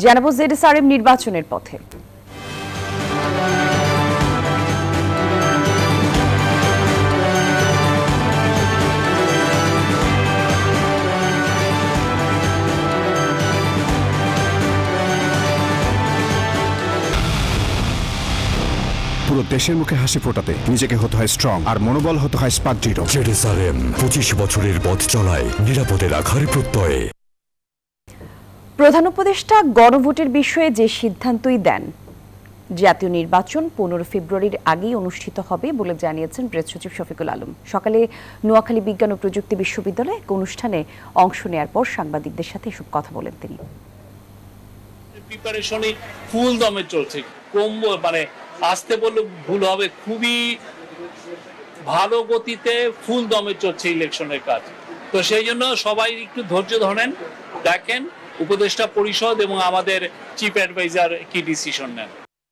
জানাবো জেডএসআরএম নির্বাচনের পথে। পুরো দেশের মুখে হাসি ফোটাতে নিজেকে হতে হয় স্ট্রং আর মনোবল হতে হয় স্পাট দৃঢ়। জেডএসআরএম 25 বছরের পথ চলায় নিরাপদে রাখার প্রত্যয়ে। প্রধান উপদেষ্টা গণভোটের বিষয়ে যে সিদ্ধান্তই দেন, জাতীয় নির্বাচন 15 ফেব্রুয়ারির আগেই অনুষ্ঠিত হবে বলে জানিয়েছেন প্রেস সচিব শফিকুল আলম। সকালে নোয়াখালী বিজ্ঞান ও প্রযুক্তি বিশ্ববিদ্যালয়ে এক অনুষ্ঠানে অংশ নেয়ার পর সাংবাদিকদের সাথে এসব কথা বলেন তিনি। প্রিপারেশনই ফুল দমে চলছে, আসতে বললে ভুল হবে, খুবই ভালো গতিতে ফুল দমে চলছে ইলেকশনের কাজ। তো সেই জন্য সবাই একটু ধৈর্য ধরেন, দেখেন উপদেষ্টা পরিষদ এবং আমাদের চিফ অ্যাডভাইজার কি ডিসিশন নেন।